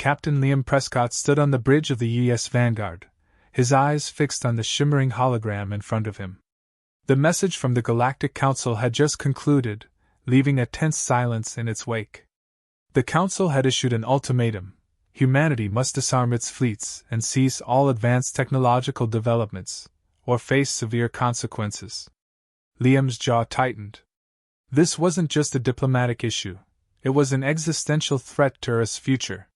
Captain Liam Prescott stood on the bridge of the U.S. Vanguard, his eyes fixed on the shimmering hologram in front of him. The message from the Galactic Council had just concluded, leaving a tense silence in its wake. The Council had issued an ultimatum: humanity must disarm its fleets and cease all advanced technological developments, or face severe consequences. Liam's jaw tightened. This wasn't just a diplomatic issue, it was an existential threat to Earth's future.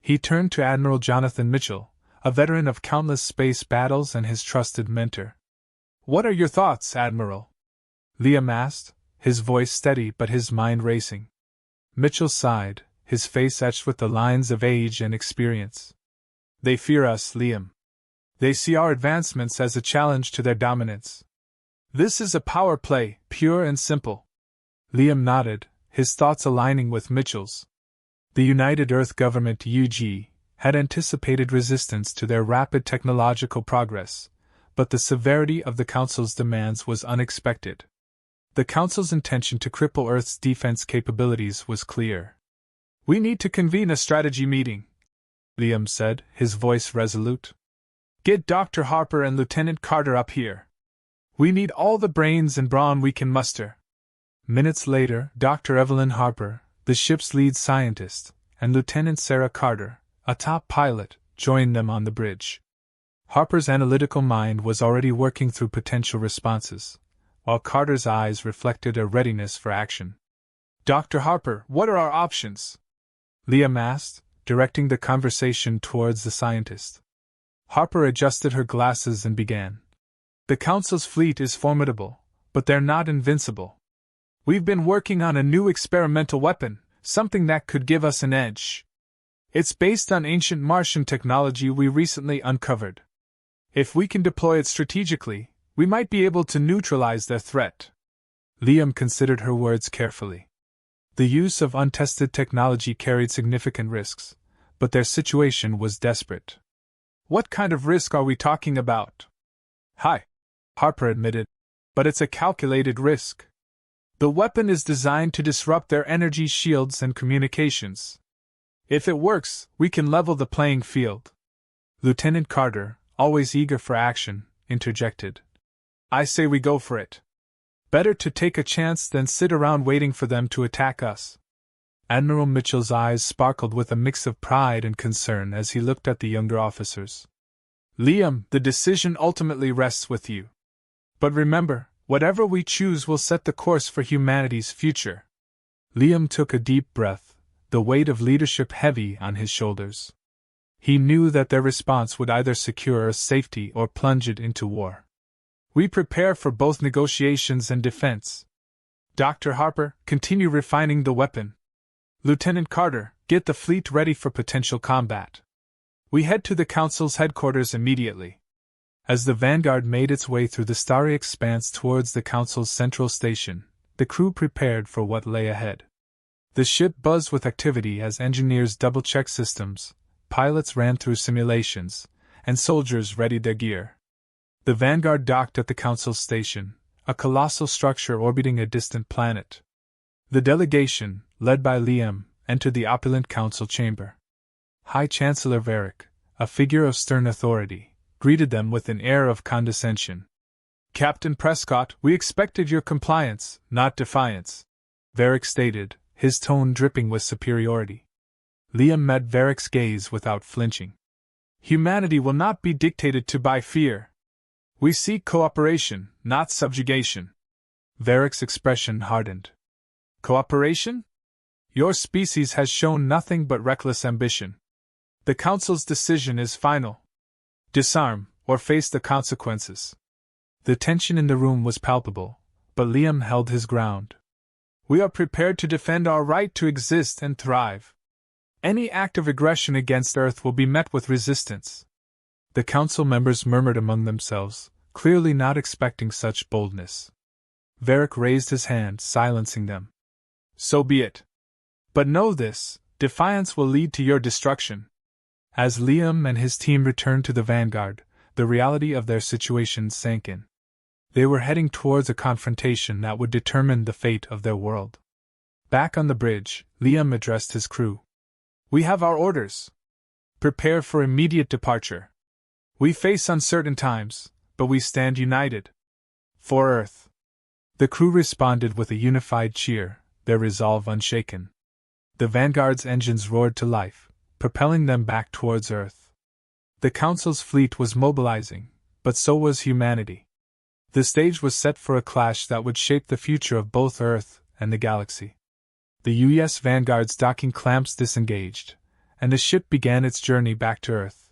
He turned to Admiral Jonathan Mitchell, a veteran of countless space battles and his trusted mentor. "What are your thoughts, Admiral?" Liam asked, his voice steady but his mind racing. Mitchell sighed, his face etched with the lines of age and experience. "They fear us, Liam. They see our advancements as a challenge to their dominance. This is a power play, pure and simple." Liam nodded, his thoughts aligning with Mitchell's. The United Earth Government (UG) had anticipated resistance to their rapid technological progress, but the severity of the Council's demands was unexpected. The Council's intention to cripple Earth's defense capabilities was clear. "We need to convene a strategy meeting," Liam said, his voice resolute. "Get Dr. Harper and Lieutenant Carter up here. We need all the brains and brawn we can muster." Minutes later, Dr. Evelyn Harper, the ship's lead scientist, and Lieutenant Sarah Carter, a top pilot, joined them on the bridge. Harper's analytical mind was already working through potential responses, while Carter's eyes reflected a readiness for action. "Dr. Harper, what are our options?" Liam asked, directing the conversation towards the scientist. Harper adjusted her glasses and began. "The Council's fleet is formidable, but they're not invincible. We've been working on a new experimental weapon, something that could give us an edge. It's based on ancient Martian technology we recently uncovered. If we can deploy it strategically, we might be able to neutralize their threat." Liam considered her words carefully. The use of untested technology carried significant risks, but their situation was desperate. "What kind of risk are we talking about?" "High," Harper admitted, "but it's a calculated risk. The weapon is designed to disrupt their energy shields and communications. If it works, we can level the playing field." Lieutenant Carter, always eager for action, interjected. "I say we go for it. Better to take a chance than sit around waiting for them to attack us." Admiral Mitchell's eyes sparkled with a mix of pride and concern as he looked at the younger officers. "Liam, the decision ultimately rests with you. But remember, whatever we choose will set the course for humanity's future." Liam took a deep breath, the weight of leadership heavy on his shoulders. He knew that their response would either secure Earth's safety or plunge it into war. "We prepare for both negotiations and defense. Dr. Harper, continue refining the weapon. Lieutenant Carter, get the fleet ready for potential combat. We head to the Council's headquarters immediately." As the Vanguard made its way through the starry expanse towards the Council's central station, the crew prepared for what lay ahead. The ship buzzed with activity as engineers double-checked systems, pilots ran through simulations, and soldiers readied their gear. The Vanguard docked at the Council station, a colossal structure orbiting a distant planet. The delegation, led by Liam, entered the opulent Council chamber. High Chancellor Varick, a figure of stern authority, greeted them with an air of condescension. "Captain Prescott, we expected your compliance, not defiance," Varick stated, his tone dripping with superiority. Liam met Varick's gaze without flinching. "Humanity will not be dictated to by fear. We seek cooperation, not subjugation." Varick's expression hardened. "Cooperation? Your species has shown nothing but reckless ambition. The Council's decision is final. Disarm, or face the consequences." The tension in the room was palpable, but Liam held his ground. "We are prepared to defend our right to exist and thrive. Any act of aggression against Earth will be met with resistance." The Council members murmured among themselves, clearly not expecting such boldness. Varick raised his hand, silencing them. "So be it. But know this, defiance will lead to your destruction." As Liam and his team returned to the Vanguard, the reality of their situation sank in. They were heading towards a confrontation that would determine the fate of their world. Back on the bridge, Liam addressed his crew. "We have our orders. Prepare for immediate departure. We face uncertain times, but we stand united. For Earth. The crew responded with a unified cheer, their resolve unshaken. The Vanguard's engines roared to life, propelling them back towards Earth. The Council's fleet was mobilizing, but so was humanity. The stage was set for a clash that would shape the future of both Earth and the galaxy. The U.S. Vanguard's docking clamps disengaged, and the ship began its journey back to Earth.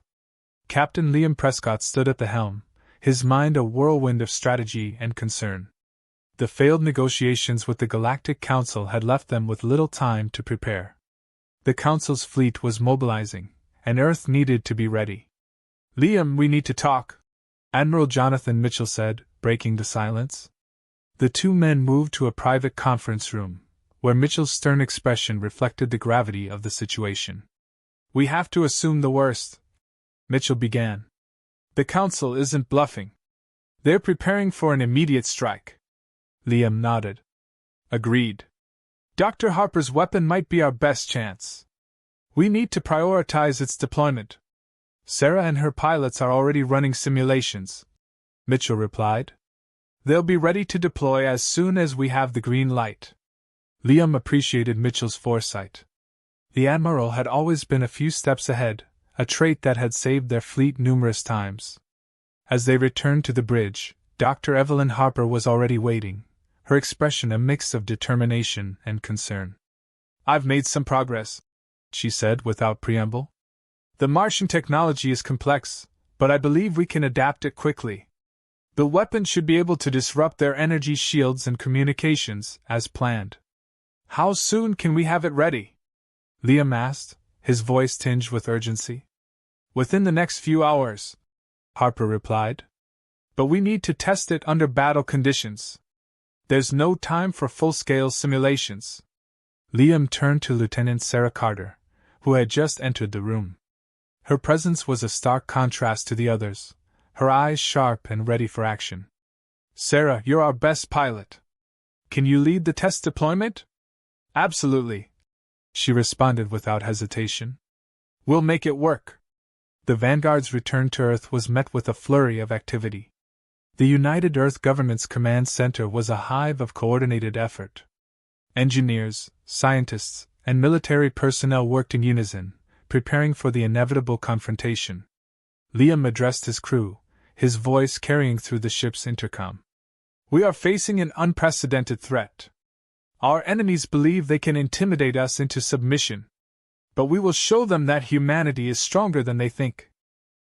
Captain Liam Prescott stood at the helm, his mind a whirlwind of strategy and concern. The failed negotiations with the Galactic Council had left them with little time to prepare. The Council's fleet was mobilizing, and Earth needed to be ready. "Liam, we need to talk," Admiral Jonathan Mitchell said, breaking the silence. The two men moved to a private conference room, where Mitchell's stern expression reflected the gravity of the situation. "We have to assume the worst," Mitchell began. "The Council isn't bluffing. They're preparing for an immediate strike." Liam nodded. "Agreed. Dr. Harper's weapon might be our best chance. We need to prioritize its deployment. Sarah and her pilots are already running simulations," Mitchell replied. "They'll be ready to deploy as soon as we have the green light." Liam appreciated Mitchell's foresight. The Admiral had always been a few steps ahead, a trait that had saved their fleet numerous times. As they returned to the bridge, Dr. Evelyn Harper was already waiting, her expression a mix of determination and concern. "I've made some progress," she said without preamble. "The Martian technology is complex, but I believe we can adapt it quickly. The weapon should be able to disrupt their energy shields and communications, as planned." "How soon can we have it ready?" Liam asked, his voice tinged with urgency. "Within the next few hours," Harper replied. "But we need to test it under battle conditions. There's no time for full-scale simulations." Liam turned to Lieutenant Sarah Carter, who had just entered the room. Her presence was a stark contrast to the others, her eyes sharp and ready for action. "Sarah, you're our best pilot. Can you lead the test deployment?" "Absolutely," she responded without hesitation. "We'll make it work." The Vanguard's return to Earth was met with a flurry of activity. The United Earth Government's command center was a hive of coordinated effort. Engineers, scientists, and military personnel worked in unison, preparing for the inevitable confrontation. Liam addressed his crew, his voice carrying through the ship's intercom. "We are facing an unprecedented threat. Our enemies believe they can intimidate us into submission. But we will show them that humanity is stronger than they think.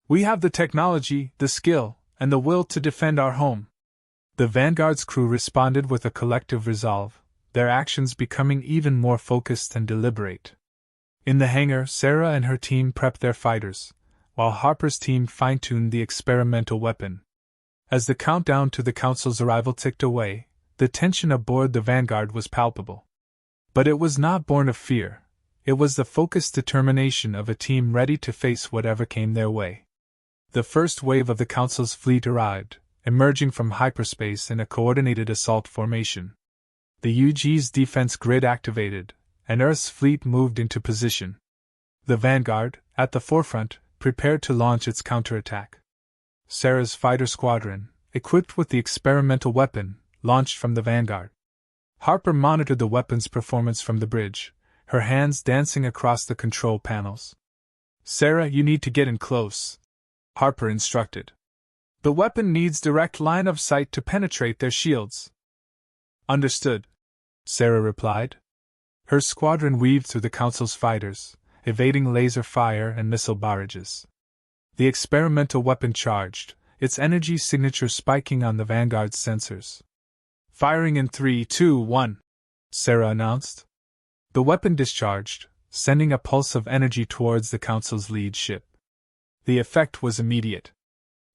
We have the technology, the skill, and the will to defend our home." The Vanguard's crew responded with a collective resolve, their actions becoming even more focused and deliberate. In the hangar, Sarah and her team prepped their fighters, while Harper's team fine-tuned the experimental weapon. As the countdown to the Council's arrival ticked away, the tension aboard the Vanguard was palpable. But it was not born of fear. It was the focused determination of a team ready to face whatever came their way. The first wave of the Council's fleet arrived, emerging from hyperspace in a coordinated assault formation. The UG's defense grid activated, and Earth's fleet moved into position. The Vanguard, at the forefront, prepared to launch its counterattack. Sarah's fighter squadron, equipped with the experimental weapon, launched from the Vanguard. Harper monitored the weapon's performance from the bridge, her hands dancing across the control panels. "Sarah, you need to get in close," Harper instructed. "The weapon needs direct line of sight to penetrate their shields." "Understood," Sarah replied. Her squadron weaved through the Council's fighters, evading laser fire and missile barrages. The experimental weapon charged, its energy signature spiking on the Vanguard's sensors. "Firing in 3, 2, 1, Sarah announced. The weapon discharged, sending a pulse of energy towards the Council's lead ship. The effect was immediate.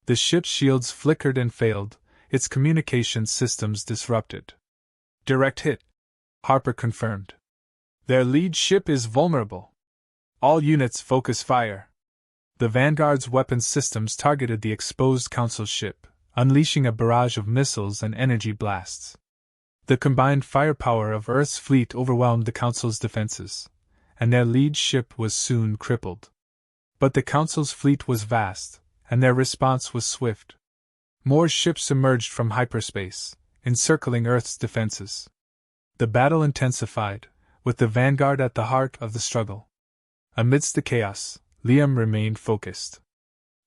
The ship's shields flickered and failed, its communications systems disrupted. "Direct hit," Harper confirmed. "Their lead ship is vulnerable. All units focus fire." The Vanguard's weapons systems targeted the exposed Council ship, unleashing a barrage of missiles and energy blasts. The combined firepower of Earth's fleet overwhelmed the Council's defenses, and their lead ship was soon crippled. But the Council's fleet was vast, and their response was swift. More ships emerged from hyperspace, encircling Earth's defenses. The battle intensified, with the Vanguard at the heart of the struggle. Amidst the chaos, Liam remained focused.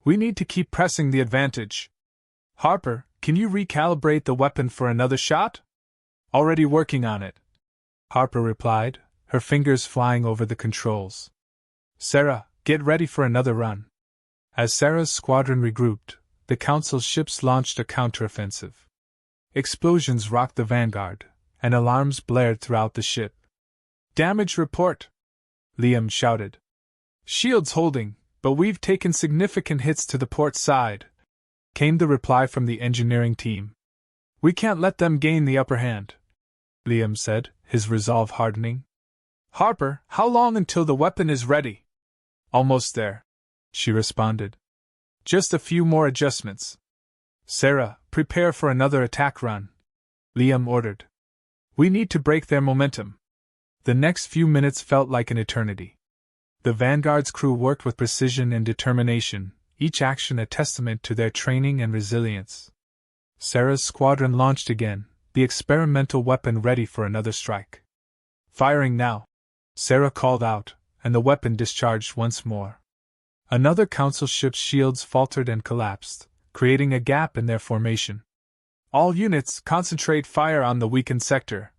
We need to keep pressing the advantage. Harper, can you recalibrate the weapon for another shot? Already working on it, Harper replied, her fingers flying over the controls. Sarah, get ready for another run. As Sarah's squadron regrouped, the Council's ships launched a counteroffensive. Explosions rocked the Vanguard, and alarms blared throughout the ship. Damage report! Liam shouted. Shields holding, but we've taken significant hits to the port side, came the reply from the engineering team. We can't let them gain the upper hand, Liam said, his resolve hardening. Harper, how long until the weapon is ready? Almost there, she responded. Just a few more adjustments. Sarah, prepare for another attack run, Liam ordered. We need to break their momentum. The next few minutes felt like an eternity. The Vanguard's crew worked with precision and determination, each action a testament to their training and resilience. Sarah's squadron launched again, the experimental weapon ready for another strike. Firing now, Sarah called out, and the weapon discharged once more. Another Council ship's shields faltered and collapsed, creating a gap in their formation. All units concentrate fire on the weakened sector,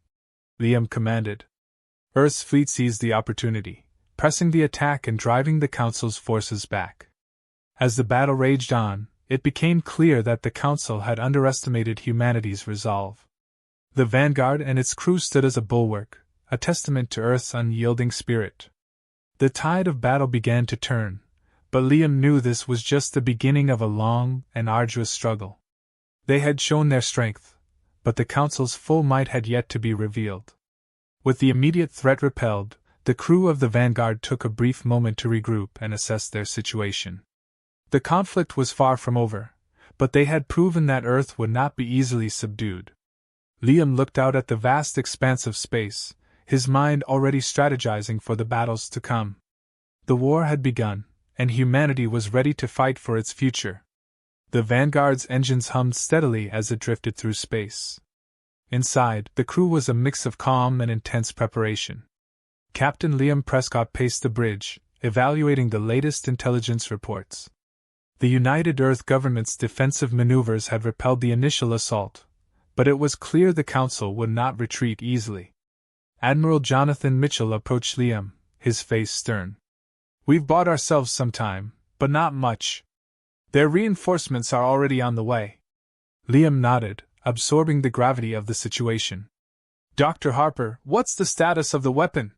Liam commanded. Earth's fleet seized the opportunity, pressing the attack and driving the Council's forces back. As the battle raged on, it became clear that the Council had underestimated humanity's resolve. The Vanguard and its crew stood as a bulwark, a testament to Earth's unyielding spirit. The tide of battle began to turn, but Liam knew this was just the beginning of a long and arduous struggle. They had shown their strength, but the Council's full might had yet to be revealed. With the immediate threat repelled, the crew of the Vanguard took a brief moment to regroup and assess their situation. The conflict was far from over, but they had proven that Earth would not be easily subdued. Liam looked out at the vast expanse of space, his mind already strategizing for the battles to come. The war had begun, and humanity was ready to fight for its future. The Vanguard's engines hummed steadily as it drifted through space. Inside, the crew was a mix of calm and intense preparation. Captain Liam Prescott paced the bridge, evaluating the latest intelligence reports. The United Earth government's defensive maneuvers had repelled the initial assault, but it was clear the Council would not retreat easily. Admiral Jonathan Mitchell approached Liam, his face stern. We've bought ourselves some time, but not much. Their reinforcements are already on the way. Liam nodded, absorbing the gravity of the situation. Dr. Harper, what's the status of the weapon?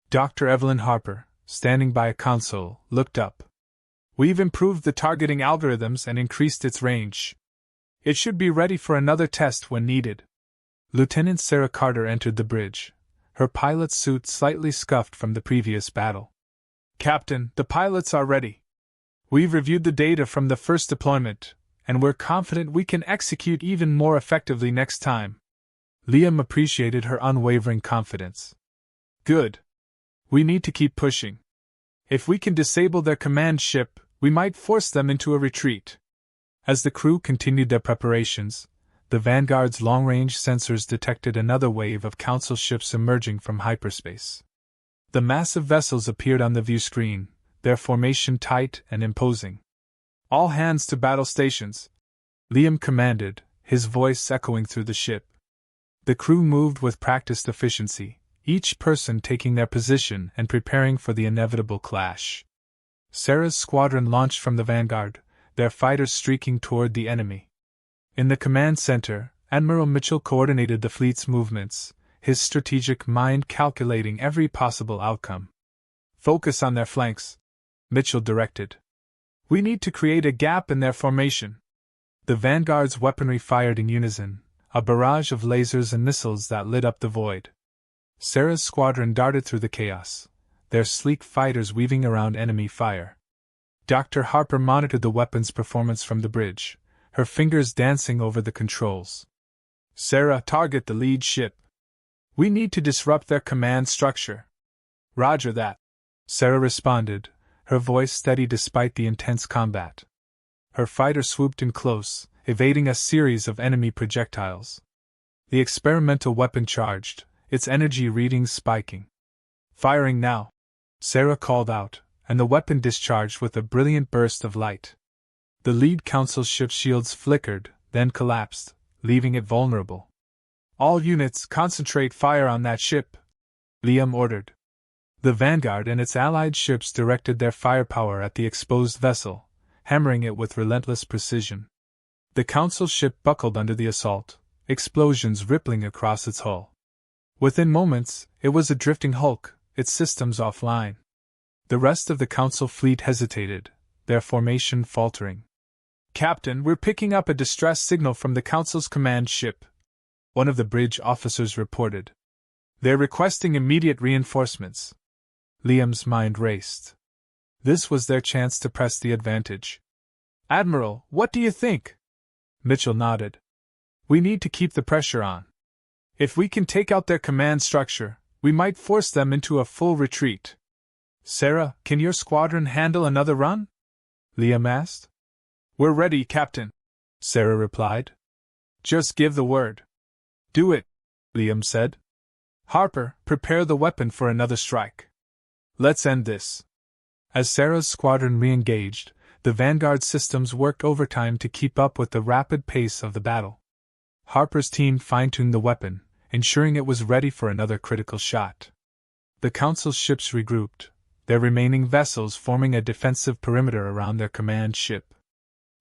Dr. Evelyn Harper, standing by a console, looked up. We've improved the targeting algorithms and increased its range. It should be ready for another test when needed. Lieutenant Sarah Carter entered the bridge, her pilot's suit slightly scuffed from the previous battle. Captain, the pilots are ready. We've reviewed the data from the first deployment, and we're confident we can execute even more effectively next time. Liam appreciated her unwavering confidence. Good. We need to keep pushing. If we can disable their command ship, we might force them into a retreat. As the crew continued their preparations, the Vanguard's long-range sensors detected another wave of Council ships emerging from hyperspace. The massive vessels appeared on the view screen, their formation tight and imposing. All hands to battle stations, Liam commanded, his voice echoing through the ship. The crew moved with practiced efficiency, each person taking their position and preparing for the inevitable clash. Sarah's squadron launched from the Vanguard, their fighters streaking toward the enemy. In the command center, Admiral Mitchell coordinated the fleet's movements, his strategic mind calculating every possible outcome. Focus on their flanks, Mitchell directed. We need to create a gap in their formation. The Vanguard's weaponry fired in unison, a barrage of lasers and missiles that lit up the void. Sarah's squadron darted through the chaos, their sleek fighters weaving around enemy fire. Dr. Harper monitored the weapon's performance from the bridge, her fingers dancing over the controls. Sarah, target the lead ship. We need to disrupt their command structure. Roger that, Sarah responded, her voice steady despite the intense combat. Her fighter swooped in close, evading a series of enemy projectiles. The experimental weapon charged, its energy readings spiking. "Firing now!" Sarah called out, and the weapon discharged with a brilliant burst of light. The lead council ship's shields flickered, then collapsed, leaving it vulnerable. "All units concentrate fire on that ship," Liam ordered. The Vanguard and its allied ships directed their firepower at the exposed vessel, hammering it with relentless precision. The council ship buckled under the assault, explosions rippling across its hull. Within moments, it was a drifting hulk, its systems offline. The rest of the council fleet hesitated, their formation faltering. "Captain, we're picking up a distress signal from the council's command ship," one of the bridge officers reported. "They're requesting immediate reinforcements." Liam's mind raced. This was their chance to press the advantage. "Admiral, what do you think?" Mitchell nodded. "We need to keep the pressure on. If we can take out their command structure, we might force them into a full retreat." "Sarah, can your squadron handle another run?" Liam asked. "We're ready, Captain," Sarah replied. "Just give the word." "Do it," Liam said. "Harper, prepare the weapon for another strike. Let's end this." As Sarah's squadron re-engaged, the Vanguard systems worked overtime to keep up with the rapid pace of the battle. Harper's team fine-tuned the weapon, ensuring it was ready for another critical shot. The Council's ships regrouped, their remaining vessels forming a defensive perimeter around their command ship.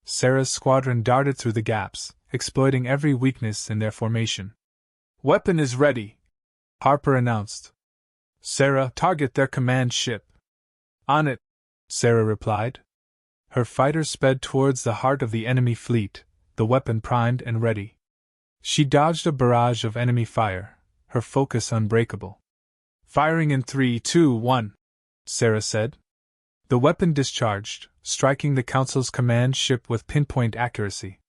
Sarah's squadron darted through the gaps, exploiting every weakness in their formation. "Weapon is ready," Harper announced. "Sarah, target their command ship." "On it," Sarah replied. Her fighters sped towards the heart of the enemy fleet, the weapon primed and ready. She dodged a barrage of enemy fire, her focus unbreakable. "Firing in 3, 2, 1, Sarah said. The weapon discharged, striking the Council's command ship with pinpoint accuracy.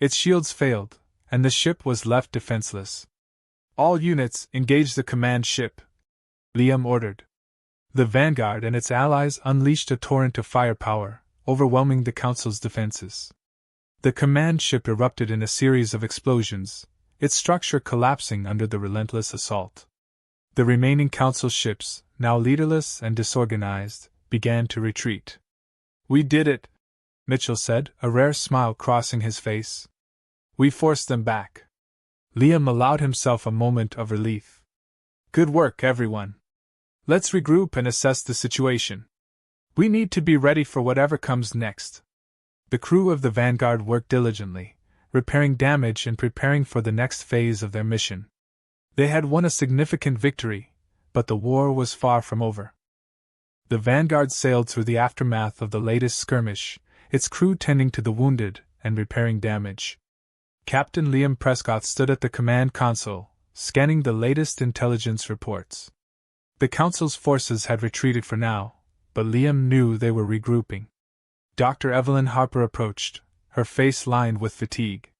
Its shields failed, and the ship was left defenseless. "All units, engage the command ship," Liam ordered. The Vanguard and its allies unleashed a torrent of firepower, overwhelming the Council's defenses. The command ship erupted in a series of explosions, its structure collapsing under the relentless assault. The remaining Council ships, now leaderless and disorganized, began to retreat. "We did it," Mitchell said, a rare smile crossing his face. "We forced them back." Liam allowed himself a moment of relief. "Good work, everyone. Let's regroup and assess the situation. We need to be ready for whatever comes next." The crew of the Vanguard worked diligently, repairing damage and preparing for the next phase of their mission. They had won a significant victory, but the war was far from over. The Vanguard sailed through the aftermath of the latest skirmish, its crew tending to the wounded and repairing damage. Captain Liam Prescott stood at the command console, scanning the latest intelligence reports. The Council's forces had retreated for now, but Liam knew they were regrouping. Dr. Evelyn Harper approached, her face lined with fatigue.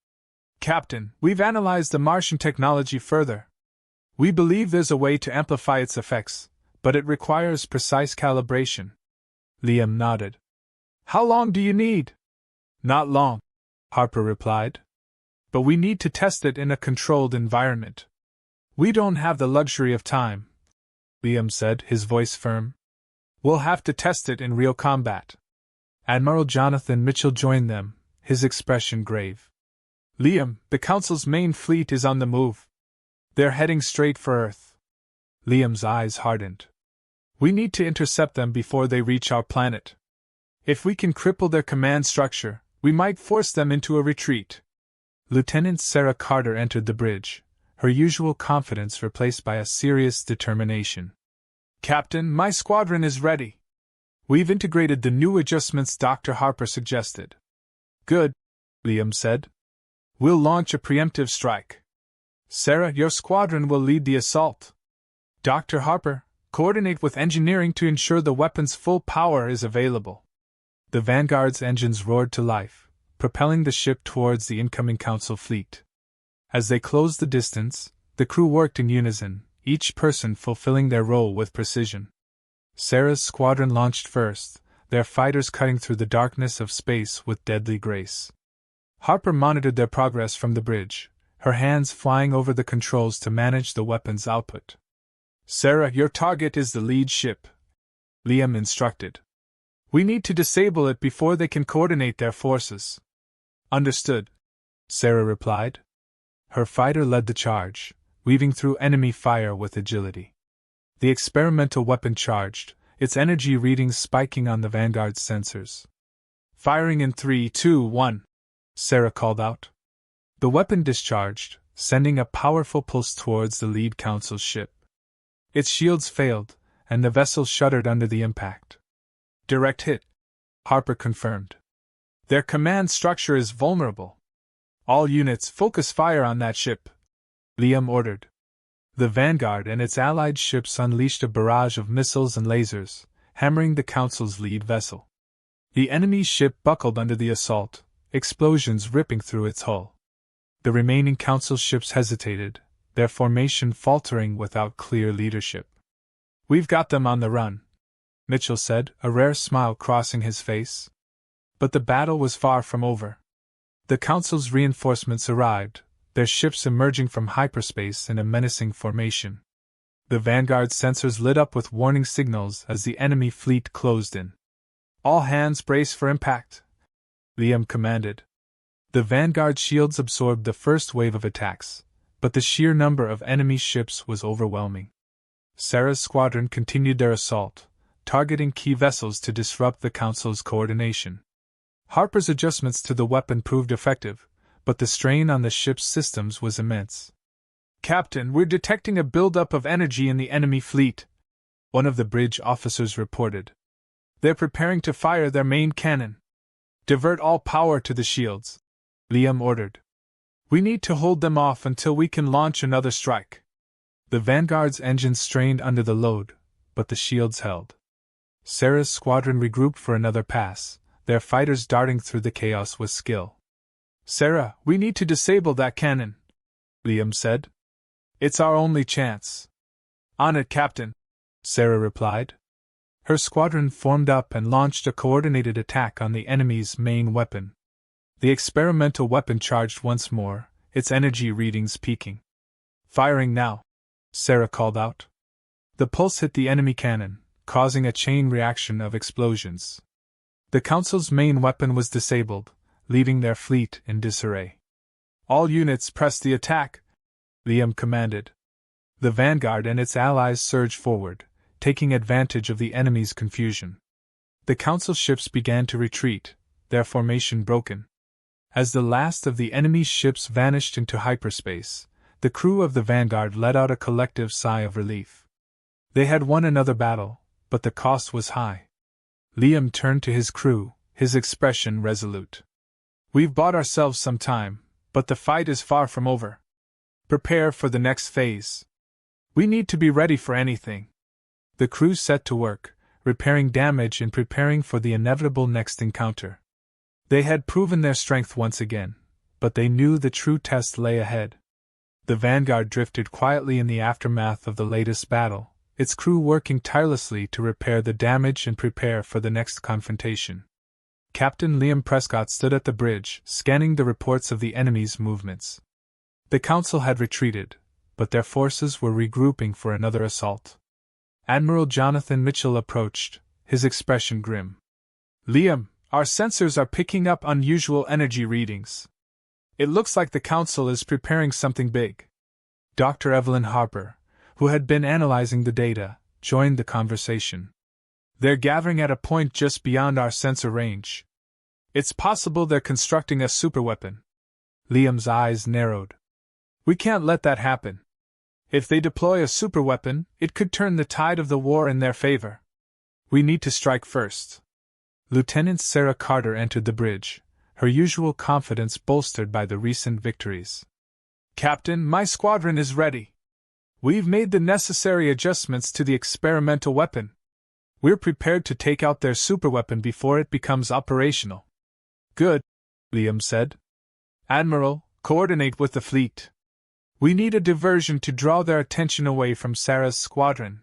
"Captain, we've analyzed the Martian technology further. We believe there's a way to amplify its effects, but it requires precise calibration." Liam nodded. "How long do you need?" "Not long," Harper replied. "But we need to test it in a controlled environment." "We don't have the luxury of time," Liam said, his voice firm. "We'll have to test it in real combat." Admiral Jonathan Mitchell joined them, his expression grave. "Liam, the Council's main fleet is on the move. They're heading straight for Earth." Liam's eyes hardened. "We need to intercept them before they reach our planet. If we can cripple their command structure, we might force them into a retreat." Lieutenant Sarah Carter entered the bridge, her usual confidence replaced by a serious determination. "Captain, my squadron is ready. We've integrated the new adjustments Dr. Harper suggested." "Good," Liam said. "We'll launch a preemptive strike. Sarah, your squadron will lead the assault. Dr. Harper, coordinate with engineering to ensure the weapon's full power is available." The Vanguard's engines roared to life, propelling the ship towards the incoming Council fleet. As they closed the distance, the crew worked in unison, each person fulfilling their role with precision. Sarah's squadron launched first, their fighters cutting through the darkness of space with deadly grace. Harper monitored their progress from the bridge, her hands flying over the controls to manage the weapon's output. "Sarah, your target is the lead ship," Liam instructed. "We need to disable it before they can coordinate their forces." "Understood," Sarah replied. Her fighter led the charge, weaving through enemy fire with agility. The experimental weapon charged, its energy readings spiking on the Vanguard's sensors. "Firing in 3, 2, 1, Sarah called out. The weapon discharged, sending a powerful pulse towards the lead Council's ship. Its shields failed, and the vessel shuddered under the impact. "Direct hit," Harper confirmed. "Their command structure is vulnerable. All units focus fire on that ship," Liam ordered. The Vanguard and its allied ships unleashed a barrage of missiles and lasers, hammering the Council's lead vessel. The enemy's ship buckled under the assault, explosions ripping through its hull. The remaining Council ships hesitated, their formation faltering without clear leadership. "We've got them on the run," Mitchell said, a rare smile crossing his face. But the battle was far from over. The Council's reinforcements arrived, their ships emerging from hyperspace in a menacing formation. The Vanguard's sensors lit up with warning signals as the enemy fleet closed in. "All hands brace for impact," Liam commanded. The Vanguard shields absorbed the first wave of attacks, but the sheer number of enemy ships was overwhelming. Sarah's squadron continued their assault, targeting key vessels to disrupt the Council's coordination. Harper's adjustments to the weapon proved effective, but the strain on the ship's systems was immense. "Captain, we're detecting a buildup of energy in the enemy fleet," one of the bridge officers reported. "They're preparing to fire their main cannon. Divert all power to the shields," Liam ordered. "We need to hold them off until we can launch another strike." The Vanguard's engines strained under the load, but the shields held. Sarah's squadron regrouped for another pass, their fighters darting through the chaos with skill. "Sarah, we need to disable that cannon," Liam said. "It's our only chance." "On it, Captain," Sarah replied. Her squadron formed up and launched a coordinated attack on the enemy's main weapon. The experimental weapon charged once more, its energy readings peaking. "Firing now," Sarah called out. The pulse hit the enemy cannon, causing a chain reaction of explosions. The Council's main weapon was disabled, leaving their fleet in disarray. "All units press the attack," Liam commanded. The Vanguard and its allies surged forward, taking advantage of the enemy's confusion. The Council ships began to retreat, their formation broken. As the last of the enemy's ships vanished into hyperspace, the crew of the Vanguard let out a collective sigh of relief. They had won another battle, but the cost was high. Liam turned to his crew, his expression resolute. "We've bought ourselves some time, but the fight is far from over. Prepare for the next phase. We need to be ready for anything." The crew set to work, repairing damage and preparing for the inevitable next encounter. They had proven their strength once again, but they knew the true test lay ahead. The Vanguard drifted quietly in the aftermath of the latest battle, its crew working tirelessly to repair the damage and prepare for the next confrontation. Captain Liam Prescott stood at the bridge, scanning the reports of the enemy's movements. The Council had retreated, but their forces were regrouping for another assault. Admiral Jonathan Mitchell approached, his expression grim. "Liam, our sensors are picking up unusual energy readings. It looks like the Council is preparing something big." Dr. Evelyn Harper, who had been analyzing the data, joined the conversation. "They're gathering at a point just beyond our sensor range. It's possible they're constructing a superweapon." Liam's eyes narrowed. "We can't let that happen. If they deploy a superweapon, it could turn the tide of the war in their favor. We need to strike first." Lieutenant Sarah Carter entered the bridge, her usual confidence bolstered by the recent victories. "Captain, my squadron is ready. We've made the necessary adjustments to the experimental weapon. We're prepared to take out their superweapon before it becomes operational." "Good," Liam said. "Admiral, coordinate with the fleet. We need a diversion to draw their attention away from Sarah's squadron."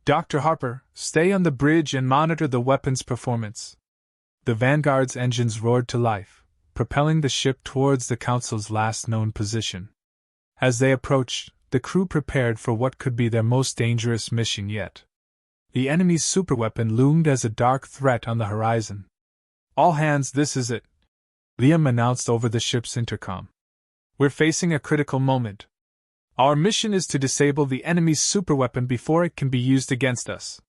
Dr. Harper, stay on the bridge and monitor the weapon's performance. The Vanguard's engines roared to life, propelling the ship towards the Council's last known position. As they approached, the crew prepared for what could be their most dangerous mission yet. The enemy's superweapon loomed as a dark threat on the horizon. All hands, this is it, Liam announced over the ship's intercom. We're facing a critical moment. Our mission is to disable the enemy's superweapon before it can be used against us.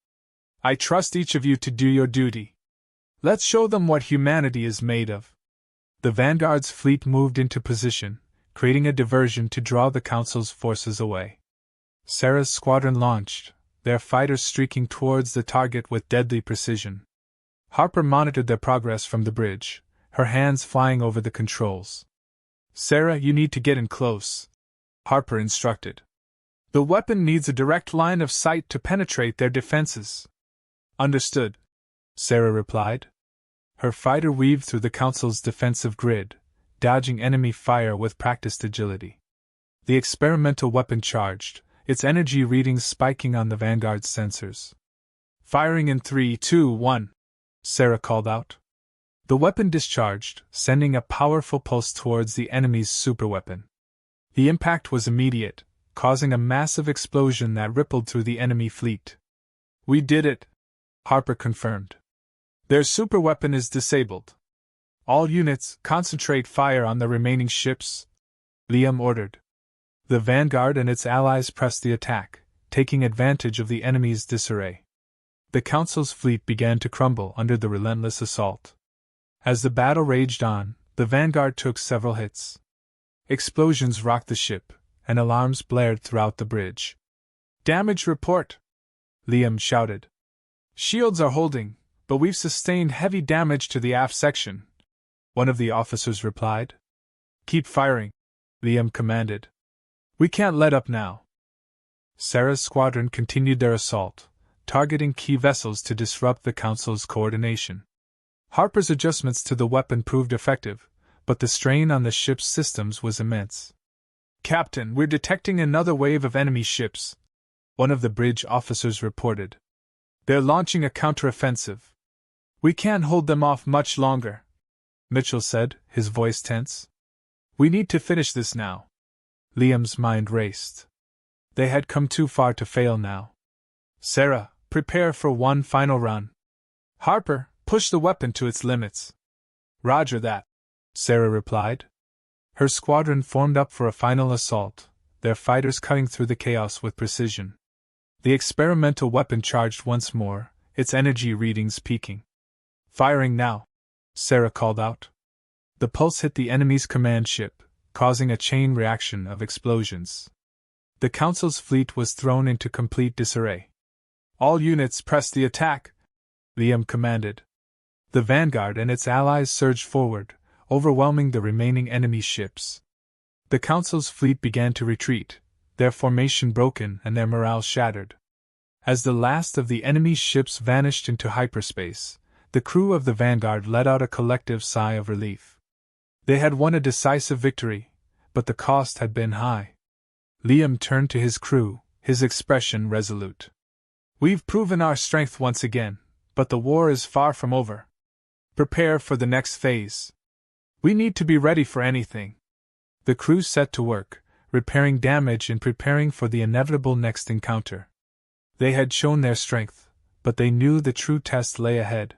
I trust each of you to do your duty. Let's show them what humanity is made of. The Vanguard's fleet moved into position, creating a diversion to draw the Council's forces away. Sarah's squadron launched, their fighters streaking towards the target with deadly precision. Harper monitored their progress from the bridge, her hands flying over the controls. Sarah, you need to get in close, Harper instructed. The weapon needs a direct line of sight to penetrate their defenses. Understood, Sarah replied. Her fighter weaved through the Council's defensive grid, dodging enemy fire with practiced agility. The experimental weapon charged, its energy readings spiking on the Vanguard's sensors. Firing in 3, 2, 1, Sarah called out. The weapon discharged, sending a powerful pulse towards the enemy's superweapon. The impact was immediate, causing a massive explosion that rippled through the enemy fleet. We did it, Harper confirmed. Their superweapon is disabled. All units, concentrate fire on the remaining ships, Liam ordered. The Vanguard and its allies pressed the attack, taking advantage of the enemy's disarray. The Council's fleet began to crumble under the relentless assault. As the battle raged on, the Vanguard took several hits. Explosions rocked the ship, and alarms blared throughout the bridge. Damage report, Liam shouted. Shields are holding, but we've sustained heavy damage to the aft section, one of the officers replied. Keep firing, Liam commanded. We can't let up now. Sarah's squadron continued their assault, targeting key vessels to disrupt the Council's coordination. Harper's adjustments to the weapon proved effective, but the strain on the ship's systems was immense. Captain, we're detecting another wave of enemy ships, one of the bridge officers reported. They're launching a counteroffensive. We can't hold them off much longer, Mitchell said, his voice tense. We need to finish this now. Liam's mind raced. They had come too far to fail now. Sarah, prepare for one final run. Harper, push the weapon to its limits. Roger that, Sarah replied. Her squadron formed up for a final assault, their fighters cutting through the chaos with precision. The experimental weapon charged once more, its energy readings peaking. Firing now, Sarah called out. The pulse hit the enemy's command ship, causing a chain reaction of explosions. The Council's fleet was thrown into complete disarray. All units press the attack, Liam commanded. The Vanguard and its allies surged forward, overwhelming the remaining enemy ships. The Council's fleet began to retreat, their formation broken and their morale shattered. As the last of the enemy's ships vanished into hyperspace, the crew of the Vanguard let out a collective sigh of relief. They had won a decisive victory, but the cost had been high. Liam turned to his crew, his expression resolute. We've proven our strength once again, but the war is far from over. Prepare for the next phase. We need to be ready for anything. The crew set to work, repairing damage and preparing for the inevitable next encounter. They had shown their strength, but they knew the true test lay ahead.